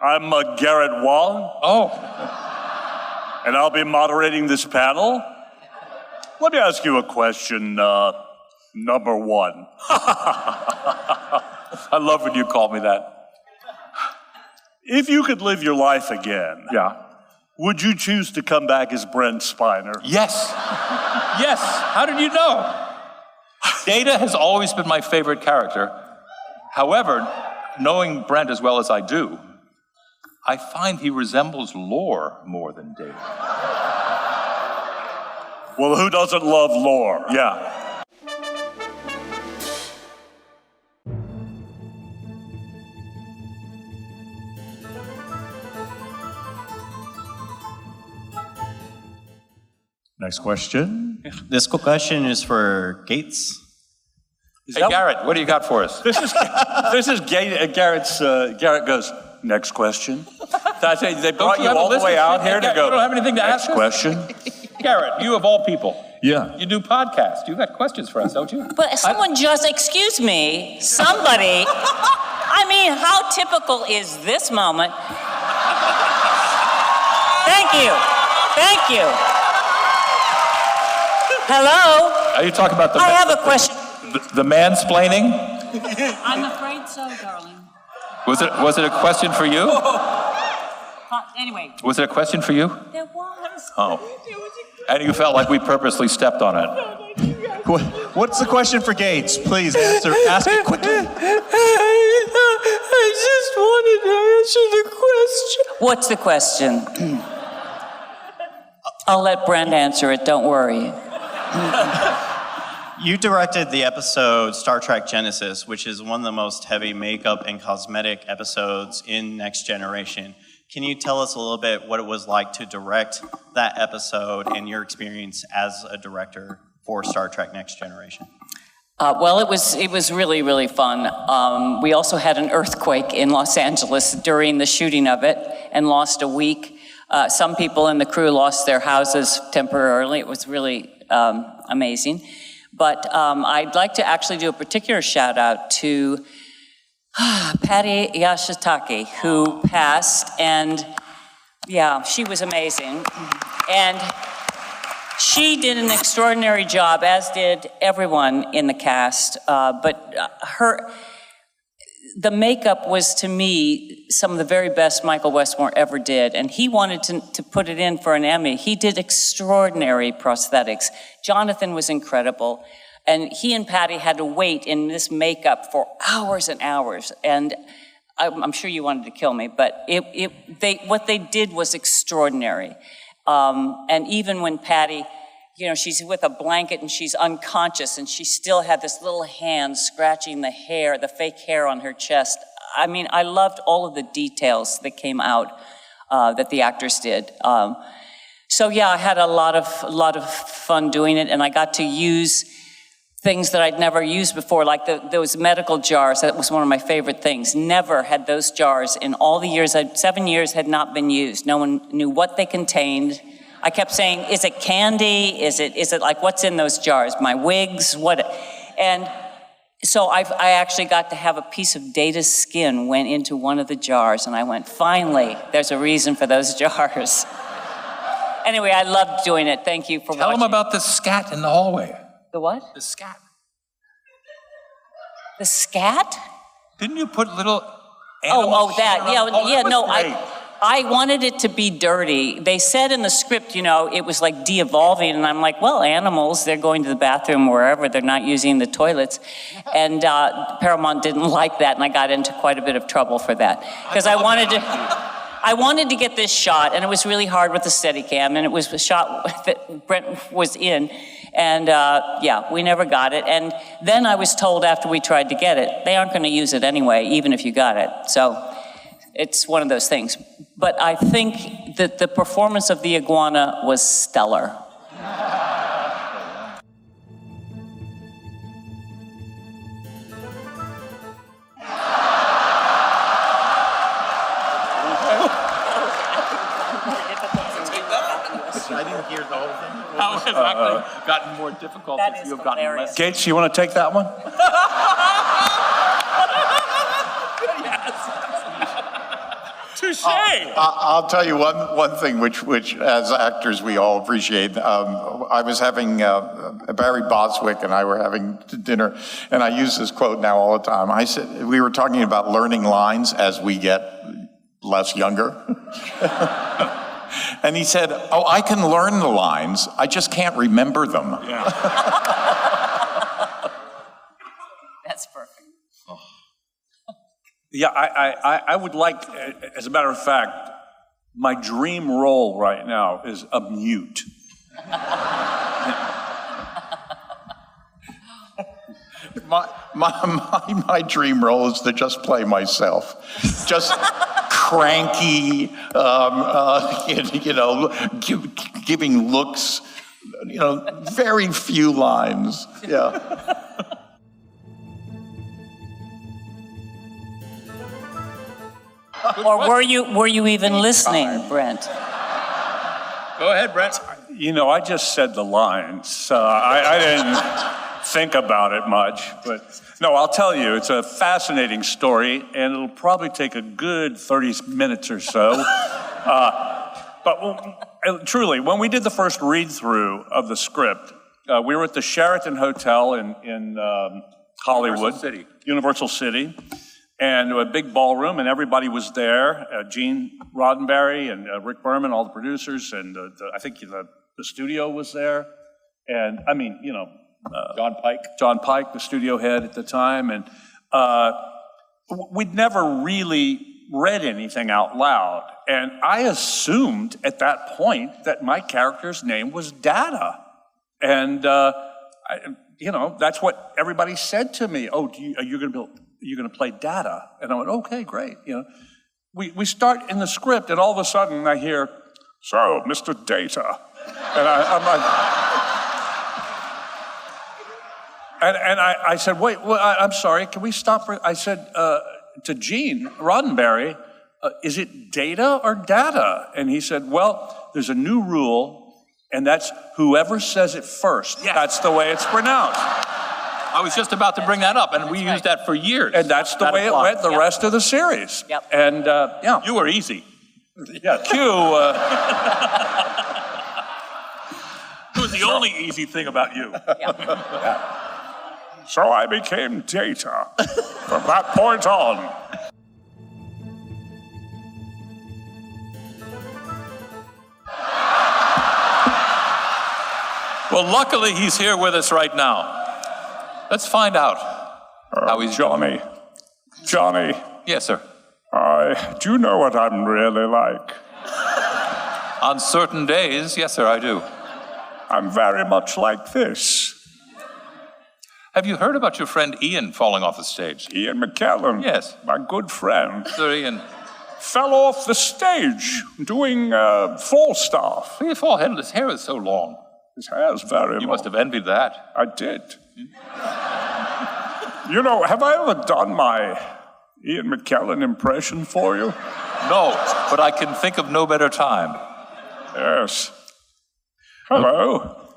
I'm Garrett Wong. Oh. And I'll be moderating this panel. Let me ask you a question, number one. I love when you call me that. If you could live your life again, Yeah. would you choose to come back as Brent Spiner? Yes. Yes. How did you know? Data has always been my favorite character. However, knowing Brent as well as I do, I find he resembles lore more than Data. Well, who doesn't love lore? Yeah. Next question. This question is for Gates. Hey, Garrett, what do you got for us? This is Garrett's. Garrett goes, next question. They brought you all the way out here to go. You don't have anything to next ask us? question. Garrett, you of all people. Yeah. You do podcasts. You got questions for us, don't you? But someone excuse me, somebody, I mean, how typical is this moment? Thank you. Thank you. Hello? Are you talking about I have a question. The mansplaining? I'm afraid so, darling. Was it a question for you? Anyway. Was it a question for you? There was. Oh. And you felt like we purposely stepped on it. What's the question for Gates? Please answer. Ask it quickly. I just wanted to answer the question. What's the question? I'll let Brent answer it, don't worry. You directed the episode Star Trek Genesis, which is one of the most heavy makeup and cosmetic episodes in Next Generation. Can you tell us a little bit what it was like to direct that episode and your experience as a director for Star Trek Next Generation? Well, it was really, really fun. We also had an earthquake in Los Angeles during the shooting of it and lost a week. Some people in the crew lost their houses temporarily. It was really amazing. But I'd like to actually do a particular shout out to Patty Yashitake, who passed, and yeah, she was amazing. And she did an extraordinary job, as did everyone in the cast, but the makeup was, to me, some of the very best Michael Westmore ever did, and he wanted to put it in for an Emmy. He did extraordinary prosthetics. Jonathan was incredible, and he and Patty had to wait in this makeup for hours and hours, and I'm sure you wanted to kill me, but what they did was extraordinary. And even when Patty, she's with a blanket and she's unconscious and she still had this little hand scratching the hair, the fake hair on her chest. I mean, I loved all of the details that came out that the actors did. So yeah, I had a lot of fun doing it, and I got to use things that I'd never used before, like those medical jars. That was one of my favorite things. Never had those jars in all the years, 7 years had not been used. No one knew what they contained. I kept saying, is it candy? Is it like, what's in those jars? My wigs? What? And so I actually got to have a piece of Data's skin went into one of the jars, and I went, finally, there's a reason for those jars. Anyway, I loved doing it. Thank you for watching. Tell them about the scat in the hallway. The what? The scat. The scat? Didn't you put little animals? I wanted it to be dirty. They said in the script, it was like de-evolving, and I'm like, well, animals, they're going to the bathroom wherever, they're not using the toilets. And Paramount didn't like that, and I got into quite a bit of trouble for that. Because I wanted to get this shot, and it was really hard with the Steadicam, and it was a shot that Brent was in. And we never got it. And then I was told after we tried to get it, they aren't going to use it anyway, even if you got it. So it's one of those things. But I think that the performance of the iguana was stellar. I didn't hear the whole thing. How has actually gotten more difficult That as is you've gotten hilarious. less. Gates, you want to take that one? Touche! I'll tell you one thing which as actors we all appreciate. I was having Barry Boswick and I were having dinner, and I use this quote now all the time. I said we were talking about learning lines as we get less younger. And he said, "Oh, I can learn the lines. I just can't remember them." Yeah. That's perfect. Yeah, I would like, as a matter of fact, my dream role right now is a mute. My dream role is to just play myself. Just cranky, giving looks, very few lines. Yeah. Or were you even listening, Brent? Go ahead, Brent. I just said the lines. I didn't think about it much. But no, I'll tell you, it's a fascinating story, and it'll probably take a good 30 minutes or so. But truly, when we did the first read-through of the script, we were at the Sheraton Hotel in Hollywood. Universal City. And a big ballroom, and everybody was there. Gene Roddenberry and Rick Berman, all the producers, and I think the studio was there. And I mean, John Pike, the studio head at the time. And we'd never really read anything out loud. And I assumed at that point that my character's name was Data. And, that's what everybody said to me. Oh, you're going to play Data. And I went, okay, great. We start in the script, and all of a sudden I hear, so, Mr. Data. And I'm like, and I said, wait, I'm sorry, can we stop for, I said to Gene Roddenberry, is it Data or Data? And he said, well, there's a new rule, and that's whoever says it first. Yes. That's the way it's pronounced. I was just about to bring that up, and we used that for years. And that's the way it went the rest of the series. Yep. And, yeah. You were easy. Yeah, Q. It was the only easy thing about you. Yeah. So I became Data from that point on. Well, luckily he's here with us right now. Let's find out how he's Johnny. Johnny, Yes, sir. do you know what I'm really like? On certain days, yes, sir, I do. I'm very much like this. Have you heard about your friend Ian falling off the stage? Ian McKellen. Yes. My good friend. Sir Ian. Fell off the stage doing Falstaff. His hair is so long. His hair's very long. You must have envied that. I did. Have I ever done my Ian McKellen impression for you? No, but I can think of no better time. Yes. Hello.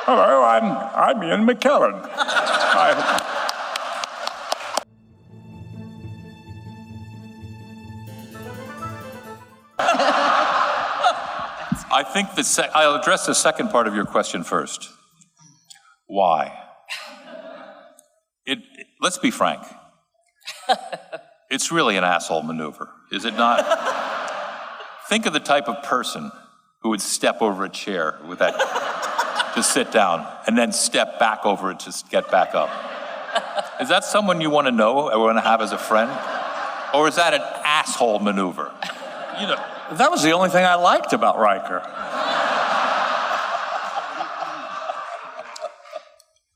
Hello, I'm Ian McKellen. I think I'll address the second part of your question first. Why? Let's be frank. It's really an asshole maneuver, is it not? Think of the type of person who would step over a chair with that to sit down and then step back over it to get back up. Is that someone you want to know or want to have as a friend? Or is that an asshole maneuver? That was the only thing I liked about Riker.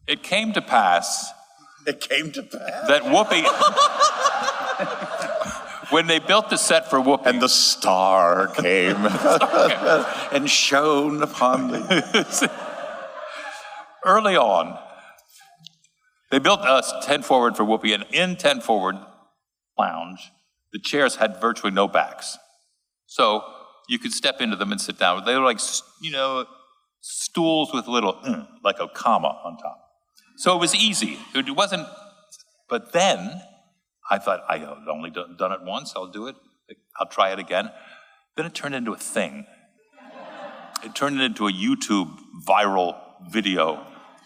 It came to pass It came to pass. that Whoopi, when they built the set for Whoopi, And the star came and shone upon the... early on, they built us 10 forward for Whoopi, and in 10 forward lounge, the chairs had virtually no backs. So you could step into them and sit down. They were like, stools with a little, like a comma on top. So it was easy. It wasn't, but then I thought, I had only done it once, I'll do it. I'll try it again. Then it turned into a thing. It turned into a YouTube viral video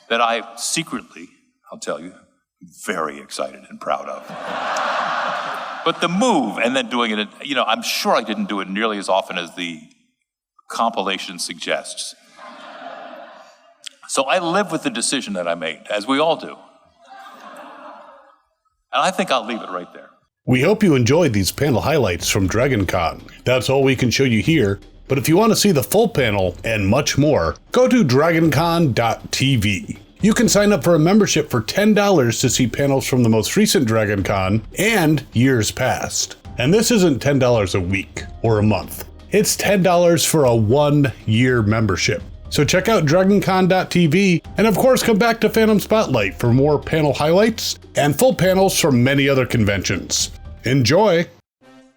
that I secretly, I'll tell you, very excited and proud of. But the move and then doing it, I'm sure I didn't do it nearly as often as the compilation suggests. So I live with the decision that I made, as we all do. And I think I'll leave it right there. We hope you enjoyed these panel highlights from DragonCon. That's all we can show you here, but if you want to see the full panel and much more, go to dragoncon.tv. You can sign up for a membership for $10 to see panels from the most recent DragonCon and years past. And this isn't $10 a week or a month. It's $10 for a 1-year membership. So check out dragoncon.tv, and of course come back to Phantom Spotlight for more panel highlights and full panels from many other conventions. Enjoy!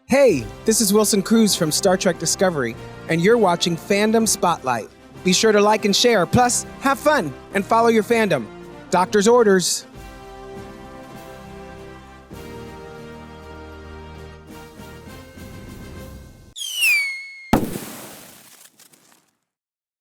Hey, this is Wilson Cruz from Star Trek Discovery, and you're watching Fandom Spotlight. Be sure to like and share, plus have fun and follow your fandom. Doctor's orders.